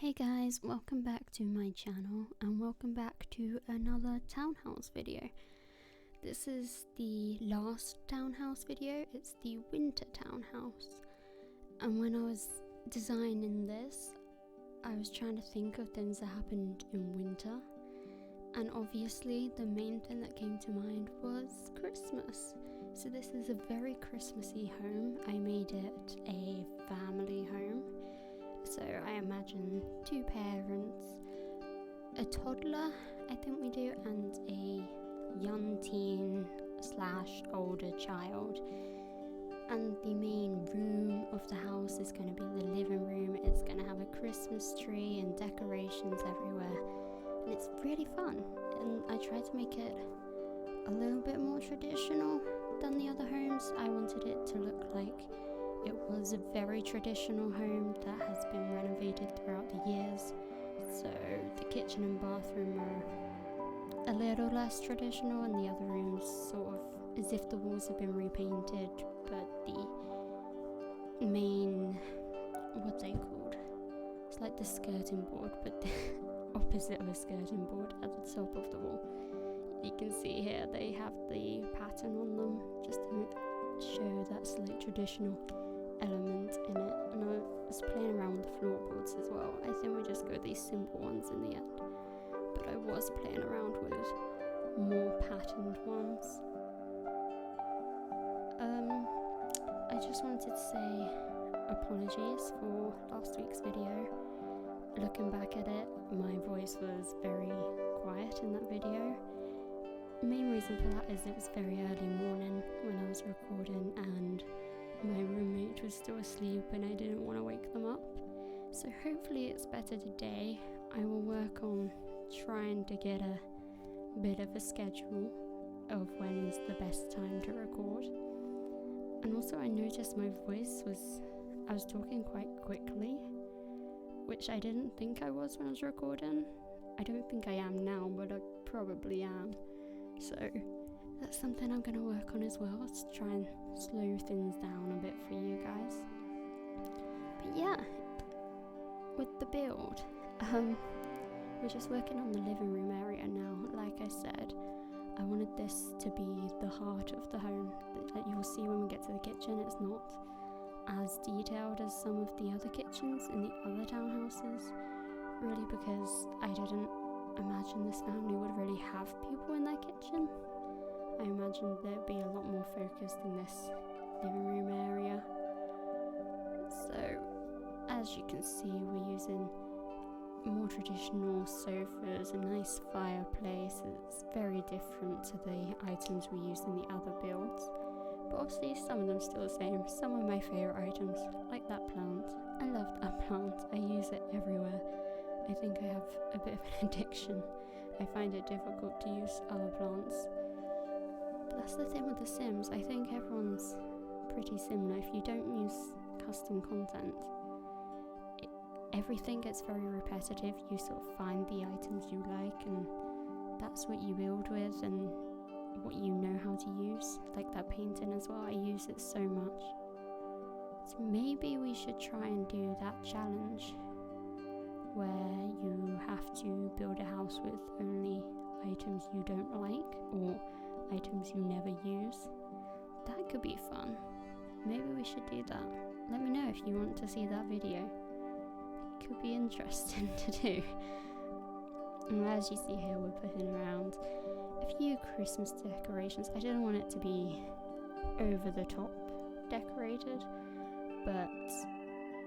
Hey guys, welcome back to my channel and welcome back to another townhouse video. This is the last townhouse video. It's the winter townhouse, and when I was designing this I was trying to think of things that happened in winter, and obviously the main thing that came to mind was Christmas. So this is a very Christmassy home. I made it a family home. So I imagine two parents, a toddler, I think we do, and a young teen / older child. And the main room of the house is going to be the living room. It's going to have a Christmas tree and decorations everywhere. And it's really fun. And I tried to make it a little bit more traditional than the other homes. I wanted it to look like it was a very traditional home that has been renovated throughout the years. So the kitchen and bathroom are a little less traditional, and the other rooms sort of as if the walls have been repainted, but the main, what they called, it's like the skirting board, but the opposite of a skirting board at the top of the wall. You can see here they have the pattern on them just to show that slight traditional element in it. And I was playing around with the floorboards as well. I think we just go with these simple ones in the end, but I was playing around with more patterned ones. I just wanted to say apologies for last week's video. Looking back at it, my voice was very quiet in that video. Main reason for that is it was very early morning when I was recording, and my roommate was still asleep and I didn't want to wake them up. So hopefully it's better today. I will work on trying to get a bit of a schedule of when's the best time to record. And also I noticed my voice I was talking quite quickly, which I didn't think I was when I was recording. I don't think I am now, but I probably am. So that's something I'm going to work on as well, to try and slow things down a bit for you guys. But yeah, with the build, we're just working on the living room area now. Like I said, I wanted this to be the heart of the home. That you will see when we get to the kitchen, it's not as detailed as some of the other kitchens in the other townhouses, really because I didn't imagine this family would really have people in their kitchen. I imagined there'd be a lot more focused in this living room area. So as you can see, we're using more traditional sofas, a nice fireplace. It's very different to the items we used in the other builds, but obviously some of them still the same. Some of my favourite items, like that plant. I love that plant. I use it everywhere. I think I have a bit of an addiction. I find it difficult to use other plants. But that's the thing with The Sims. I think everyone's pretty similar. If you don't use custom content, everything gets very repetitive. You sort of find the items you like and that's what you build with and what you know how to use. Like that painting as well, I use it so much. So maybe we should try and do that challenge where you have to build a house with only items you don't like or items you never use. That could be fun. Maybe we should do that. Let me know if you want to see that video. It could be interesting to do. And as you see here, we're putting around a few Christmas decorations. I didn't want it to be over the top decorated, but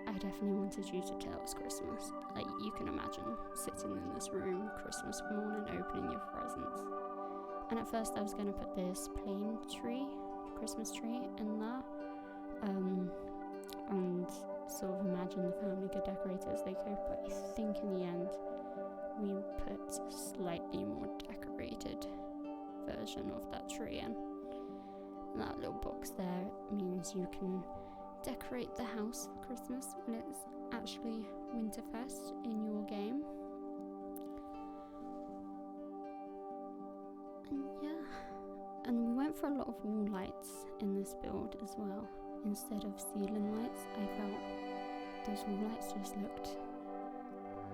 I definitely wanted you to tell it's Christmas. Like, you can imagine sitting in this room Christmas morning opening your presents. And at first I was going to put this plain tree, Christmas tree in there, and sort of imagine the family could decorate it as they go, but I think in the end we put a slightly more decorated version of that tree in. And that little box there means you can decorate the house for Christmas when it's actually Winterfest in your game. And yeah, and we went for a lot of wall lights in this build as well. Instead of ceiling lights, I felt those wall lights just looked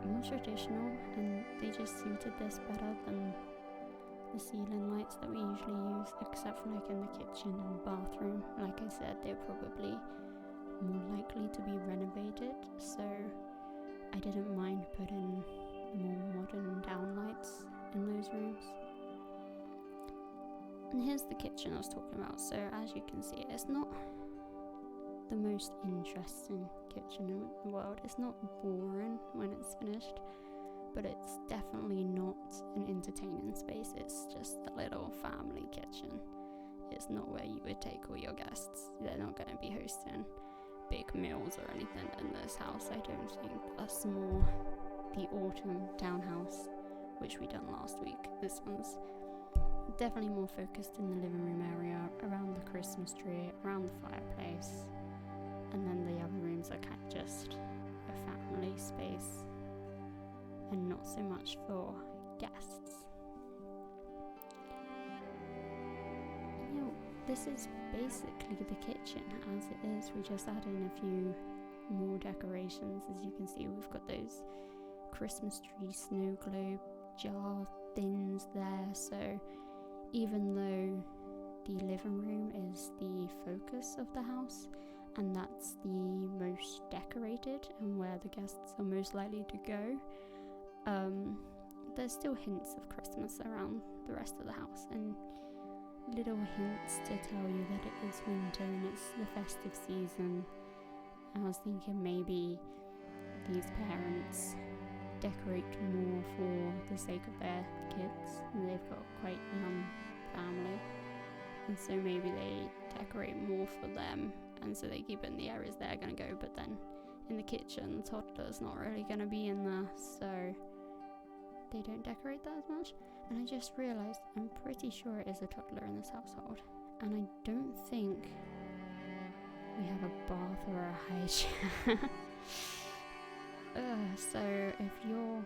more traditional, and they just suited this better than the ceiling lights that we usually use, except for like in the kitchen and bathroom. Like I said, they're probably more likely to be renovated, so I didn't mind putting more modern downlights in those rooms. And here's the kitchen I was talking about. So as you can see, it's not the most interesting kitchen in the world. It's not boring when it's finished, but it's definitely not an entertaining space. It's just a little family kitchen. It's not where you would take all your guests. They're not going to be hosting big meals or anything in this house, I don't think. That's more the autumn townhouse, which we done last week. This one's definitely more focused in the living room area, around the Christmas tree, around the fireplace, and then the other rooms are kind of just a family space and not so much for guests. This is basically the kitchen as it is. We just add in a few more decorations. As you can see, we've got those Christmas tree snow globe jar things there, so even though the living room is the focus of the house and that's the most decorated and where the guests are most likely to go, there's still hints of Christmas around the rest of the house, and little hints to tell you that it is winter and it's the festive season. I was thinking maybe these parents decorate more for the sake of their kids, and they've got quite young family, and so maybe they decorate more for them, and so they keep it in the areas they're going to go, but then in the kitchen the toddler's not really going to be in there, so they don't decorate that as much. And I just realised I'm pretty sure it is a toddler in this household, and I don't think we have a bath or a high chair. So if you're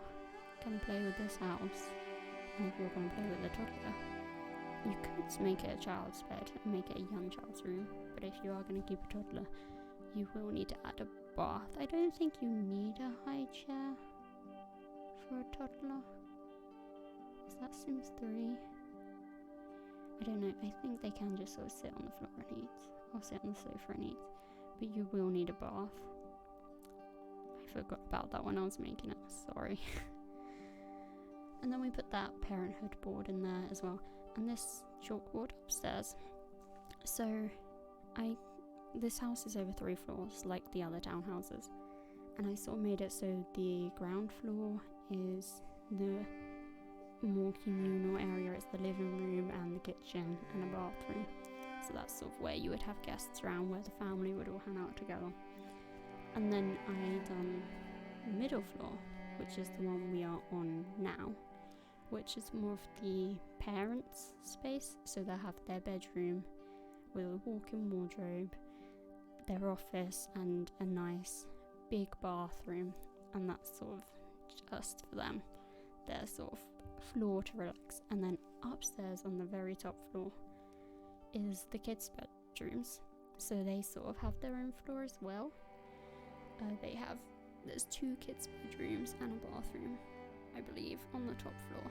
going to play with this house, and if you're going to play with a toddler, you could make it a child's bed and make it a young child's room, but if you are going to keep a toddler, you will need to add a bath. I don't think you need a high chair for a toddler. Is that Sims 3? I don't know, I think they can just sort of sit on the floor and eat, or sit on the sofa and eat, but you will need a bath. I forgot about that when I was making it, sorry. And then we put that parenthood board in there as well, and this chalkboard upstairs. So this house is over 3 floors like the other townhouses, and I sort of made it so the ground floor is the more communal area. It's the living room and the kitchen and a bathroom, so that's sort of where you would have guests around, where the family would all hang out together. And then I done the middle floor, which is the one we are on now, which is more of the parents' space. So they have their bedroom with a walk-in wardrobe, their office, and a nice big bathroom, and that's sort of just for them, their sort of floor to relax. And then upstairs on the very top floor is the kids' bedrooms, so they sort of have their own floor as well. There's 2 kids' bedrooms and a bathroom, I believe, on the top floor.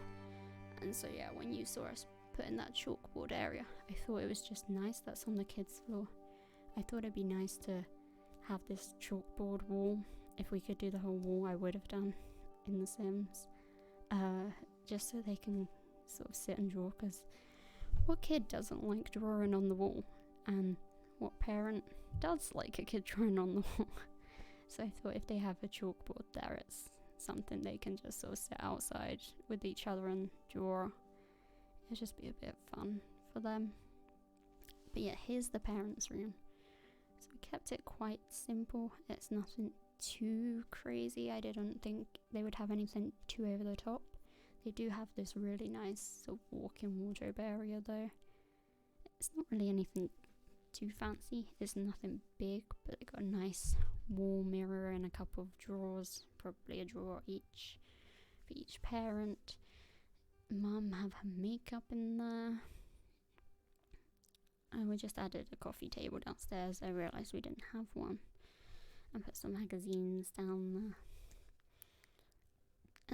And so yeah, when you saw us put in that chalkboard area, I thought it was just nice that's on the kids' floor. I thought it'd be nice to have this chalkboard wall. If we could do the whole wall, I would have done in The Sims, just so they can sort of sit and draw, because what kid doesn't like drawing on the wall, and what parent does like a kid drawing on the wall? So I thought if they have a chalkboard there, it's something they can just sort of sit outside with each other and draw. It'll just be a bit of fun for them. But yeah, here's the parents' room. So we kept it quite simple. It's nothing too crazy. I didn't think they would have anything too over the top. They do have this really nice sort of walk-in wardrobe area though. It's not really anything too fancy. It's nothing big, but they got a nice wall mirror and a couple of drawers, probably a drawer each for each parent. Mum have her makeup in there. And we just added a coffee table downstairs. I realised we didn't have one. And put some magazines down there.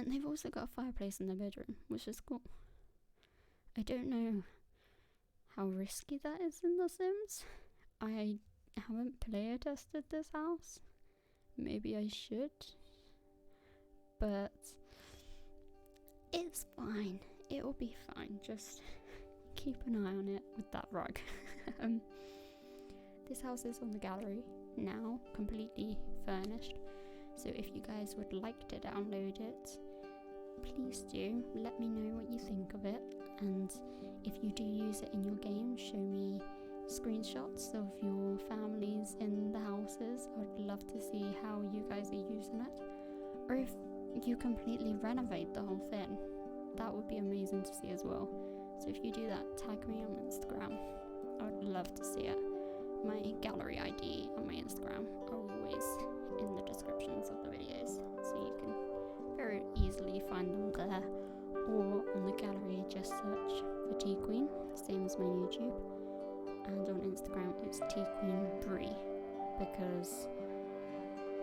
And they've also got a fireplace in their bedroom, which is cool. I don't know how risky that is in The Sims. I haven't player tested this house. Maybe I should. But it's fine. It'll be fine. Just keep an eye on it with that rug. This house is on the gallery now, completely furnished. So if you guys would like to download it, please do. Let me know what you think of it. And if you do use it in your game, show me screenshots of your families in the houses. I'd love to see how you guys are using it. Or if you completely renovate the whole thing, that would be amazing to see as well. So if you do that, tag me on Instagram. I'd love to see it. My gallery ID on my Instagram are always in the descriptions of the videos, so you can very easily find them there. Or on the gallery, just search for TQueen, same as my YouTube. And on Instagram, it's TQueen Brie, because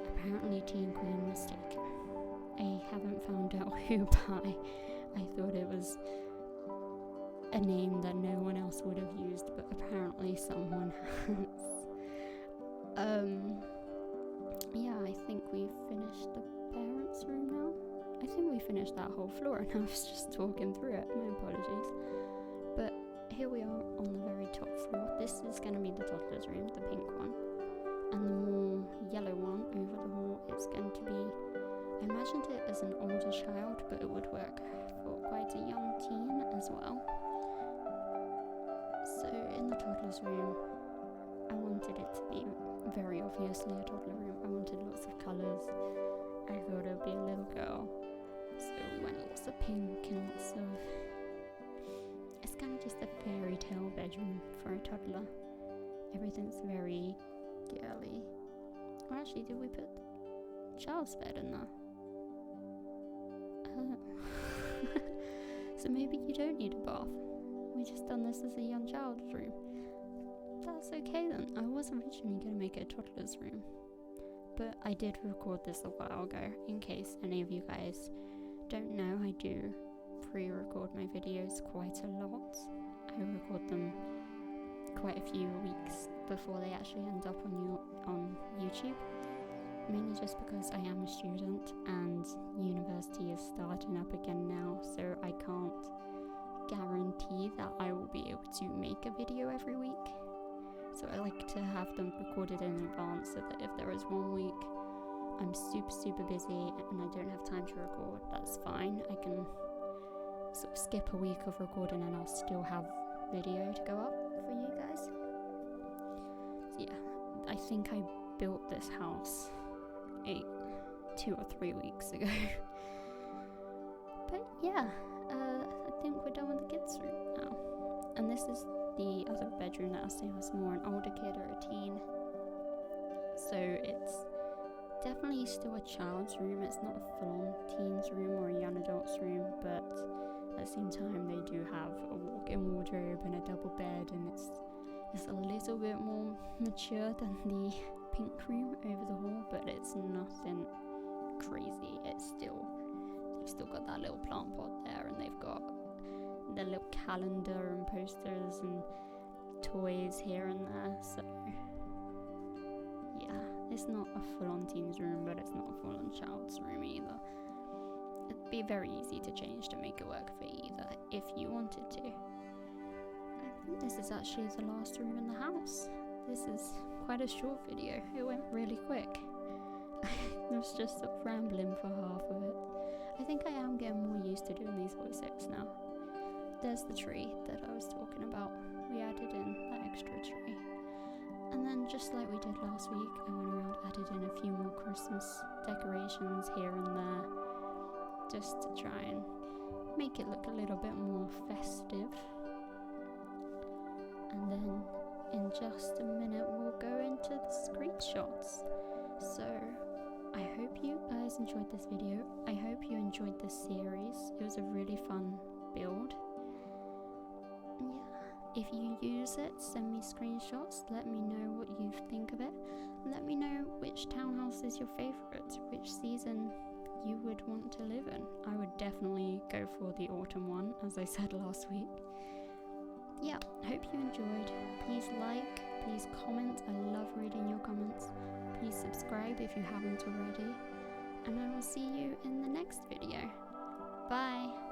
apparently TQueen was taken. I haven't found out who by. I thought it was a name that no one else would have used, but apparently someone has. Yeah, I think we've finished the parents' room now. I think we finished that whole floor and I was just talking through it. My apologies. But here we are on the very top floor. This is going to be the toddler's room, the pink one. And the more yellow one over the hall is going to be, I imagined it as an older child, but it would work for quite a young teen as well. So in the toddler's room, I wanted it to be very obviously a toddler room. I wanted lots of colours. I thought it would be a little girl. So we went lots of pink and lots of... It's kind of just a fairy tale bedroom for a toddler. Everything's very girly. Or actually, did we put child's bed in there? So maybe you don't need a bath. We just done this as a young child's room. That's okay then. I was originally going to make it a toddler's room, but I did record this a while ago. In case any of you guys don't know, I do pre-record my videos quite a lot. I record them quite a few weeks before they actually end up on YouTube. Mainly just because I am a student and university is starting up again now, so I can't guarantee that I will be able to make a video every week. So I like to have them recorded in advance so that if there is 1 week I'm super busy and I don't have time to record, that's fine. I can sort of skip a week of recording and I'll still have video to go up for you guys. So yeah, I think I built this house 2 or 3 weeks ago. But yeah, I think we're done with the kids' room now. And this is the other bedroom that I say was more an older kid or a teen. So it's definitely still a child's room. It's not a full-on teen's room or a young adult's room, but at the same time they do have a walk-in wardrobe and a double bed, and it's a little bit more mature than the pink room over the hall, but it's nothing crazy. They've still got that little plant pot there, and they've got the little calendar and posters and toys here and there. So yeah, it's not a full-on teen's room, but it's not a full-on child's room either. It'd be very easy to change to make it work for either if you wanted to. I think this is actually the last room in the house. This is quite a short video. It went really quick. I was just sort of rambling for half of it. I think I am getting more used to doing these voiceovers now. There's the tree that I was talking about. We added in that extra tree. And then just like we did last week, I went around, added in a few more Christmas decorations here and there, just to try and make it look a little bit more festive. And then in just a minute we'll go into the screenshots. So I hope you guys enjoyed this video. I hope you enjoyed this series. It was a really fun build. Yeah, if you use it, send me screenshots. Let me know what you think of it. Let me know which townhouse is your favourite, which season you would want to live in. I would definitely go for the autumn one, as I said last week. Yeah, hope you enjoyed. Please like, please comment. I love reading your comments. Please subscribe if you haven't already. And I will see you in the next video. Bye!